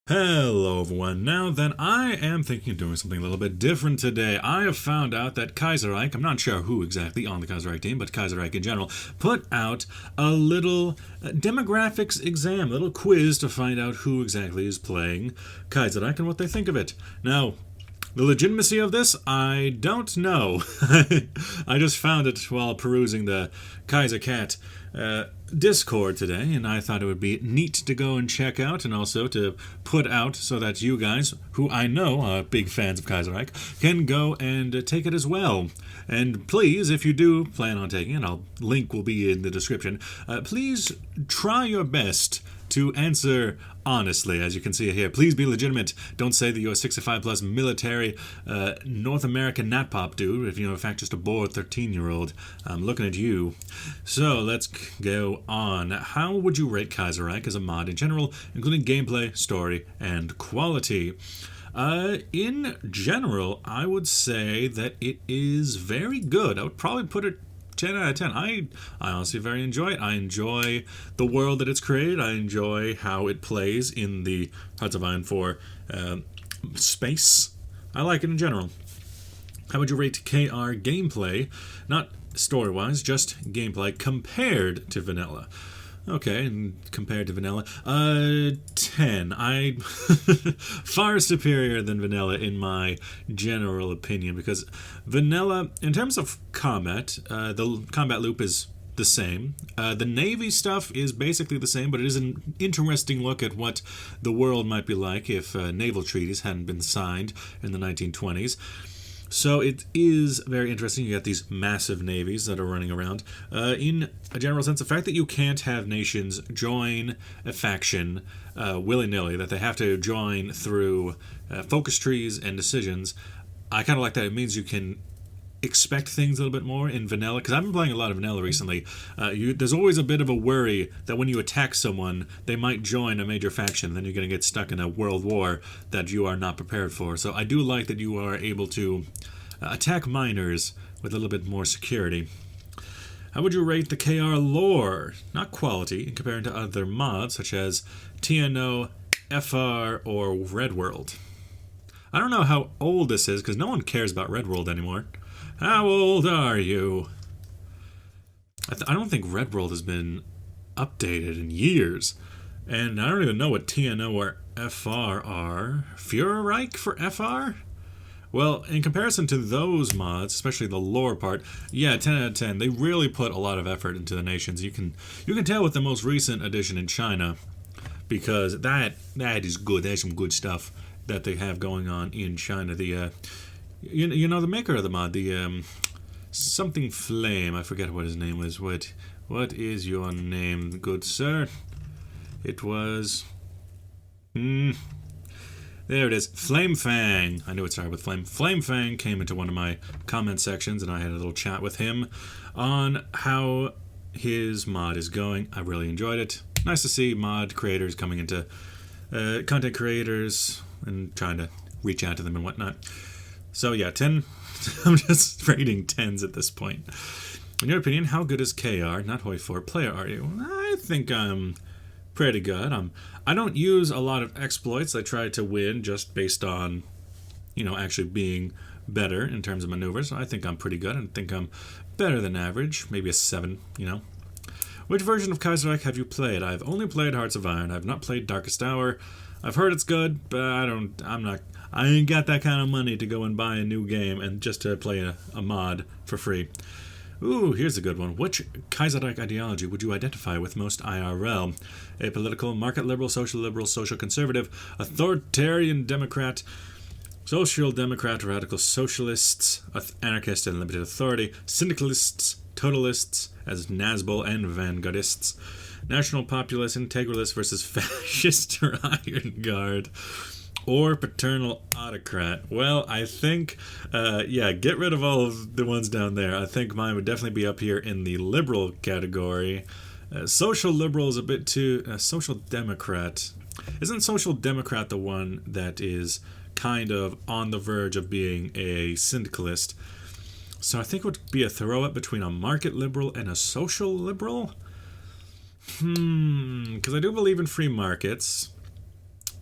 Hello everyone. Now then, I am thinking of doing something a little bit different today. I have found out that Kaiserreich, I'm not sure who exactly on the Kaiserreich team, but Kaiserreich in general, put out a little demographics exam, a little quiz to find out who exactly is playing Kaiserreich and what they think of it. Now, the legitimacy of this, I don't know. I just found it while perusing the Kaiser Cat Discord today, and I thought it would be neat to go and check out and also to put out so that you guys, who I know are big fans of Kaiserreich, can go and take it as well. And please, if you do plan on taking it, link will be in the description, please try your best to answer honestly, as you can see here. Please be legitimate. Don't say that you're a 65 plus military North American natpop dude if you're in fact just a bored 13-year-old. I'm looking at you. So let's go on. How would you rate Kaiserreich as a mod in general, including gameplay, story, and quality? In general, I would say that it is very good. I would probably put it 10 out of 10. I honestly very enjoy it. I enjoy the world that it's created. I enjoy how it plays in the Hearts of Iron 4 space. I like it in general. How would you rate KR gameplay? Not story-wise, just gameplay compared to vanilla. Okay, and compared to vanilla, 10. I far superior than vanilla in my general opinion, because vanilla, in terms of combat, the combat loop is the same. The Navy stuff is basically the same, but it is an interesting look at what the world might be like if naval treaties hadn't been signed in the 1920s. So it is very interesting. You got these massive navies that are running around. In a general sense, the fact that you can't have nations join a faction willy-nilly, that they have to join through focus trees and decisions, I kind of like that. It means you can expect things a little bit more in vanilla, because I've been playing a lot of vanilla recently. There's always a bit of a worry that when you attack someone, they might join a major faction, then you're going to get stuck in a world war that you are not prepared for. So I do like that you are able to attack minors with a little bit more security. How would you rate the KR lore, not quality, in comparing to other mods such as TNO, FR, or Red World? I don't know how old this is, because no one cares about Red World anymore. How old are you? I don't think Red World has been updated in years. And I don't even know what TNO or FR are. Führerreich for FR? Well, in comparison to those mods, especially the lore part, yeah, 10 out of 10. They really put a lot of effort into the nations. You can tell with the most recent edition in China, because that is good. There's some good stuff that they have going on in China. The you know the maker of the mod, the something Flame. I forget what his name was. What is your name, good sir? It was there it is. Flame Fang. I knew it started with Flame. Flame Fang came into one of my comment sections, and I had a little chat with him on how his mod is going. I really enjoyed it. Nice to see mod creators coming into content creators and trying to reach out to them and whatnot. So yeah, 10. I'm just rating 10s at this point. In your opinion, how good is KR, not Hoi 4 player are you? I think I'm pretty good. I don't use a lot of exploits. I try to win just based on, actually being better in terms of maneuvers. So I think I'm pretty good. I think I'm better than average. Maybe a 7, Which version of Kaiserreich have you played? I've only played Hearts of Iron. I've not played Darkest Hour. I've heard it's good, but I ain't got that kind of money to go and buy a new game and just to play a mod for free. Ooh, here's a good one. Which Kaiserreich ideology would you identify with most IRL? Apolitical, market liberal, social conservative, authoritarian democrat, social democrat, radical socialists, anarchist and limited authority, syndicalists, totalists, as Nazbol and vanguardists, national populist, integralist versus fascist or iron guard, or paternal autocrat. Well, I think, get rid of all of the ones down there. I think mine would definitely be up here in the liberal category. Social liberal is a bit too... social democrat. Isn't social democrat the one that is kind of on the verge of being a syndicalist? So I think it would be a throw-up between a market liberal and a social liberal. Because I do believe in free markets.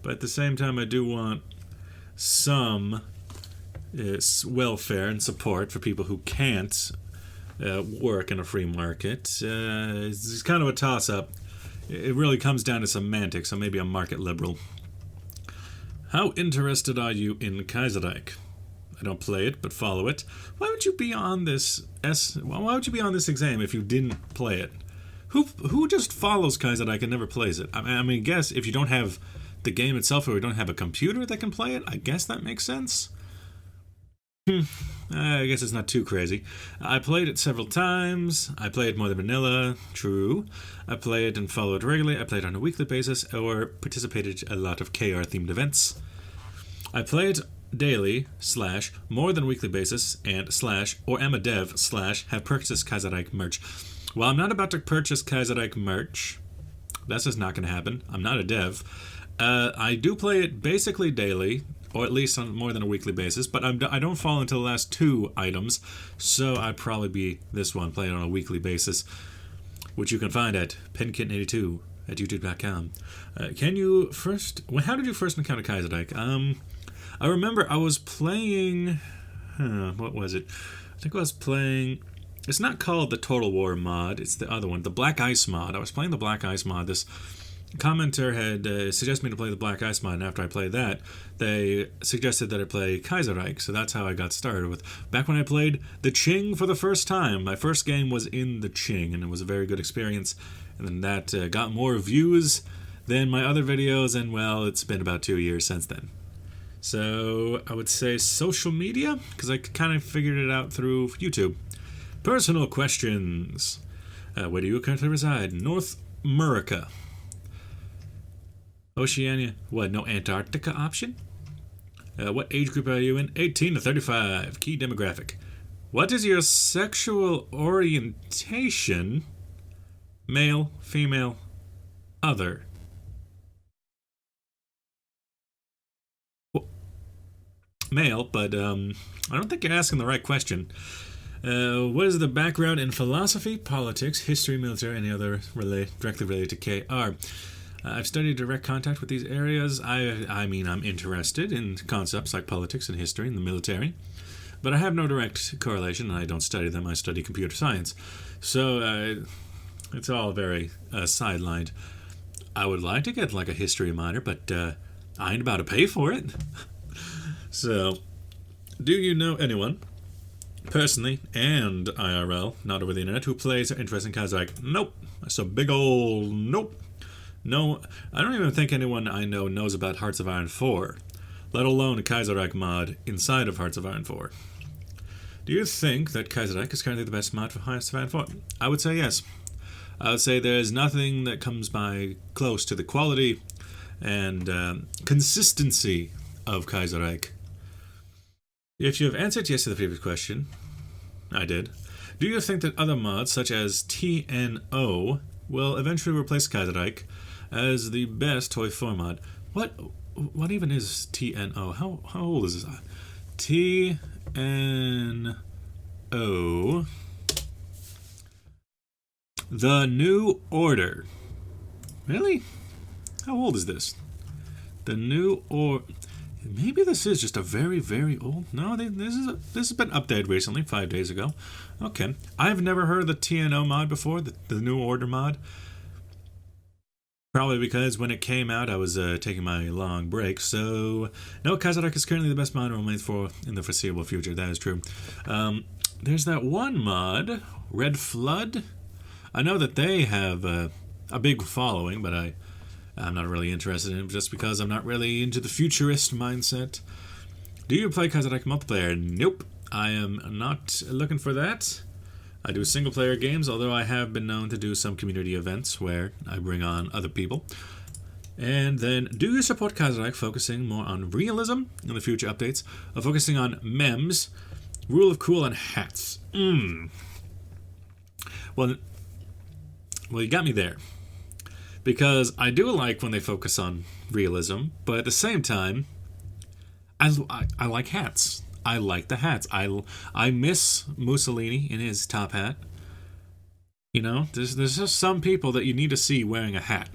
but at the same time I do want some welfare and support for people who can't work in a free market. It's kind of a toss-up. It really comes down to semantics, so maybe I'm market liberal. How interested are you in Kaiserreich? I don't play it, but follow it. Why would you be on this Why would you be on this exam if you didn't play it? Who just follows Kaiserreich and never plays it? I mean, guess if you don't have the game itself or you don't have a computer that can play it, I guess that makes sense. I guess it's not too crazy. I played it several times. I played more than vanilla, true. I played and followed regularly. I played on a weekly basis or participated in a lot of KR-themed events. I played daily, / more than weekly basis, and / or am a dev / have purchased Kaiserreich merch. Well, I'm not about to purchase Kaiserreich merch. That's just not going to happen. I'm not a dev. I do play it basically daily, or at least on more than a weekly basis, but I don't fall into the last two items, so I'd probably be this one, playing on a weekly basis, which you can find at penkitten82 at youtube.com. How did you first encounter Kaiserreich? I remember I was playing, what was it? I think I was playing, it's not called the Total War mod, it's the other one, the Black Ice mod. I was playing the Black Ice mod. This commenter had suggested me to play the Black Ice mod, and after I played that, they suggested that I play Kaiserreich, so that's how I got started with. Back when I played the Qing for the first time, my first game was in the Qing, and it was a very good experience, and then that got more views than my other videos, and well, it's been about 2 years since then. So I would say social media, because I kind of figured it out through YouTube. Personal questions. Where do you currently reside? North America. Oceania. What, no Antarctica option? What age group are you in? 18 to 35. Key demographic. What is your sexual orientation? Male, female, other. Well, male, but I don't think you're asking the right question. What is the background in philosophy, politics, history, military, any other directly related to KR? I've studied direct contact with these areas. I mean, I'm interested in concepts like politics and history and the military, but I have no direct correlation, and I don't study them. I study computer science. So it's all very sidelined. I would like to get like a history minor, but I ain't about to pay for it. So, do you know anyone, personally and IRL, not over the internet, who plays or interested in Kaiserreich? Nope. That's a big old nope. No, I don't even think anyone I know knows about Hearts of Iron 4, let alone a Kaiserreich mod inside of Hearts of Iron 4. Do you think that Kaiserreich is currently the best mod for Hearts of Iron 4? I would say yes. I would say there's nothing that comes by close to the quality and consistency of Kaiserreich. If you have answered yes to the previous question, I did. Do you think that other mods, such as TNO, will eventually replace Kaiserreich as the best Toy 4 mod? What even is TNO? How old is this? TNO. The New Order. Really? How old is this? The New Order. Maybe this is just a very, very old. No, this has been updated recently, 5 days ago. Okay, I've never heard of the TNO mod before, the New Order mod. Probably because when it came out, I was taking my long break. So, no, Kaiserreich is currently the best mod only for in the foreseeable future. That is true. There's that one mod, Red Flood. I know that they have a big following, but I'm not really interested in it just because I'm not really into the futurist mindset. Do you play Kaiserreich multiplayer? Nope. I am not looking for that. I do single-player games, although I have been known to do some community events where I bring on other people. And then, do you support Kaiserreich focusing more on realism in the future updates, or focusing on memes, rule of cool, and hats? Well, you got me there. Because I do like when they focus on realism, but at the same time, I like hats. I like the hats. I miss Mussolini in his top hat. You know, there's just some people that you need to see wearing a hat.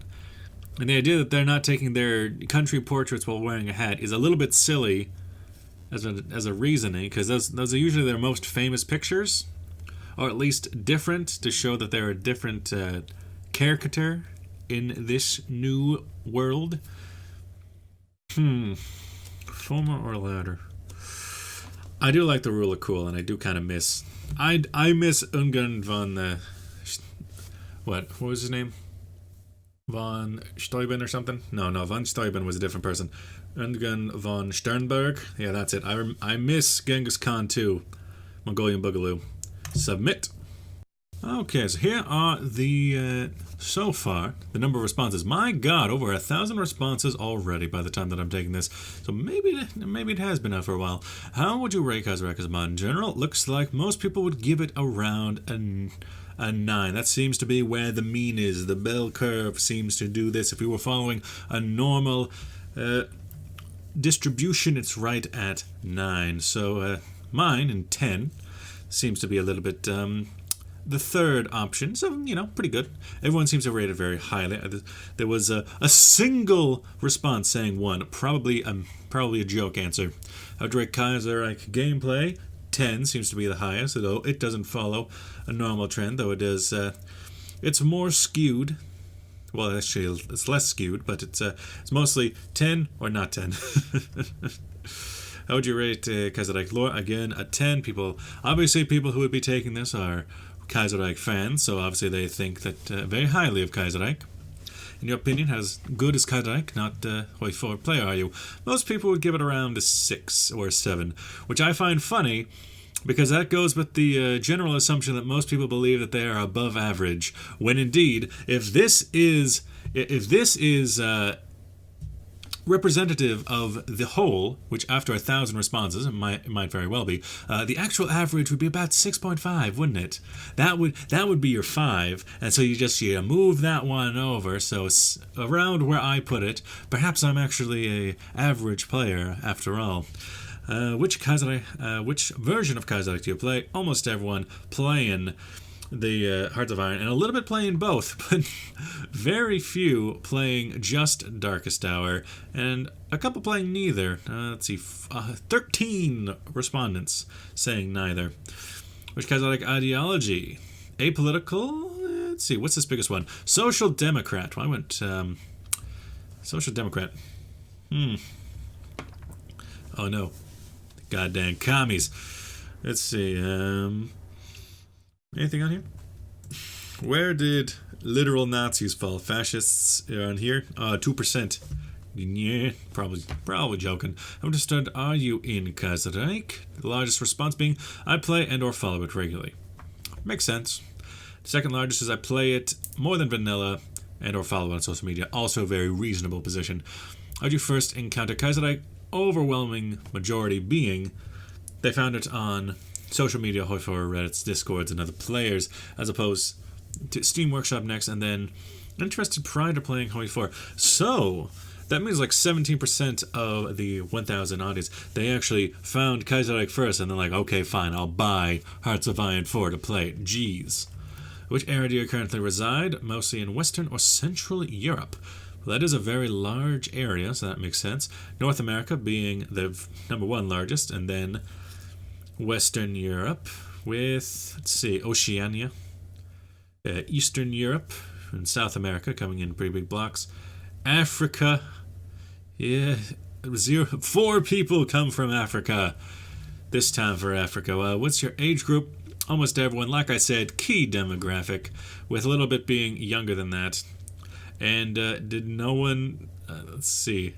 And the idea that they're not taking their country portraits while wearing a hat is a little bit silly as a reasoning, because those are usually their most famous pictures, or at least different, to show that they're a different caricature in this new world. Former or latter? I do like the ruler cool, and I do kind of miss. I miss Ungern von. What was his name? Von Steuben or something? No, von Steuben was a different person. Ungern von Sternberg. Yeah, that's it. I miss Genghis Khan too. Mongolian Boogaloo. Submit. Okay, so here are the, so far, the number of responses. My God, over 1,000 responses already by the time that I'm taking this. So maybe it has been out for a while. How would you rate Kaiserreich as a modern general? Looks like most people would give it around a 9. That seems to be where the mean is. The bell curve seems to do this. If we were following a normal distribution, it's right at 9. So mine in 10 seems to be a little bit the third option. So, pretty good. Everyone seems to rate it very highly. There was a single response saying 1. Probably a joke answer. How to rate Kaiserreich gameplay? 10 seems to be the highest, although it doesn't follow a normal trend, though it is. It's more skewed. Well, actually, it's less skewed, but it's mostly 10 or not 10. How would you rate Kaiserreich lore? Again, a 10. Obviously, people who would be taking this are Kaiserreich fans, so obviously they think that very highly of Kaiserreich. In your opinion, how good is Kaiserreich? Not what forward player are you? Most people would give it around a 6 or a 7, which I find funny, because that goes with the general assumption that most people believe that they are above average, when indeed, if this is representative of the whole, which after 1,000 responses, it might very well be, the actual average would be about 6.5, wouldn't it? That would be your 5, and so you move that one over, so it's around where I put it. Perhaps I'm actually a average player after all. Which version of Kaiserreich do you play? Almost everyone playing the Hearts of Iron, and a little bit playing both, but very few playing just Darkest Hour, and a couple playing neither. Let's see, 13 respondents saying neither. Which Kaiserreich ideology? Apolitical? Let's see, what's this biggest one? Social Democrat. Well, I went Social Democrat. Oh no. Goddamn commies. Let's see, anything on here? Where did literal Nazis fall? Fascists are on here? 2%. Yeah, probably joking. How interested are you in Kaiserreich? The largest response being, I play and or follow it regularly. Makes sense. The second largest is I play it more than vanilla and or follow it on social media. Also a very reasonable position. How did you first encounter Kaiserreich? Overwhelming majority being they found it on social media, Hoi4, Reddits, Discords, and other players, as opposed to Steam Workshop next, and then interested prior to playing Hoi4. So that means like 17% of the 1,000 audience, they actually found Kaiserreich first, and they're like, okay, fine, I'll buy Hearts of Iron 4 to play it. Jeez. Which area do you currently reside? Mostly in Western or Central Europe. Well, that is a very large area, so that makes sense. North America being the number 1 largest, and then Western Europe with, let's see, Oceania, Eastern Europe, and South America coming in pretty big blocks. Africa, yeah, 4 people come from Africa this time for Africa. What's your age group? Almost everyone, like I said, key demographic, with a little bit being younger than that. And did no one, let's see,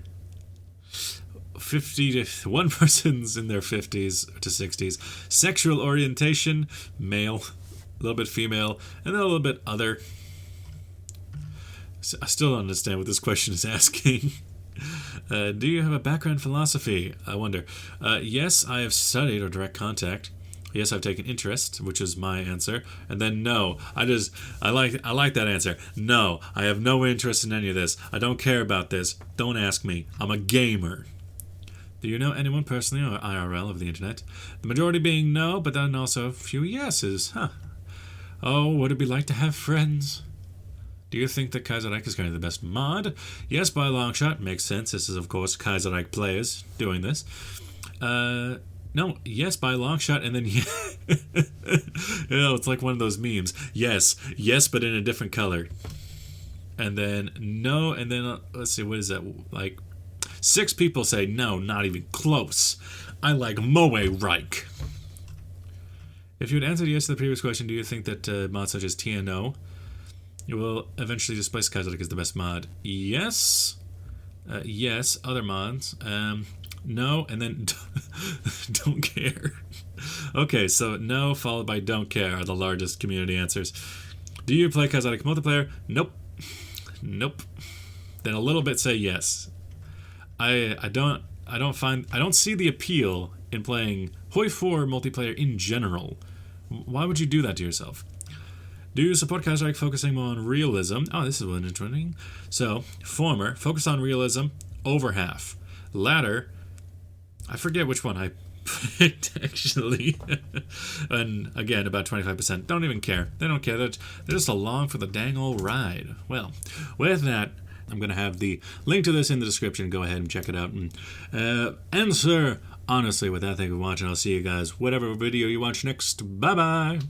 50 to 1 person's in their 50s to 60s. Sexual orientation, male, a little bit female, and then a little bit other. So I still don't understand what this question is asking. Do you have a background in philosophy? I wonder. Yes, I have studied or direct contact. Yes, I've taken interest, which is my answer. And then no, I like that answer. No, I have no interest in any of this. I don't care about this. Don't ask me. I'm a gamer. Do you know anyone personally or IRL of the internet? The majority being no, but then also a few yeses. Huh. Oh, would it be like to have friends? Do you think that Kaiserreich is currently the best mod? Yes, by a long shot. Makes sense. This is, of course, Kaiserreich players doing this. No, yes, by a long shot, and then it's like one of those memes. Yes, but in a different color. And then no, and then let's see, what is that? Like 6 people say no, not even close. I like Moe Reich. If you had answered yes to the previous question, do you think that mods such as TNO will eventually displace Kaiserreich as the best mod? Yes. Yes. Other mods. No, and then don't care. Okay, so no followed by don't care are the largest community answers. Do you play Kaiserreich multiplayer? Nope. Then a little bit say yes. I don't see the appeal in playing Hoi 4 multiplayer in general. Why would you do that to yourself? Do you support Kaiserreich focusing more on realism? Oh, this is one interesting. So, former, focus on realism, over half. Latter, I forget which one I picked, actually. And again, about 25% don't even care. They don't care. They're just along for the dang old ride. Well, with that, I'm going to have the link to this in the description. Go ahead and check it out. And answer honestly with that. Thank you for watching. I'll see you guys whatever video you watch next. Bye-bye.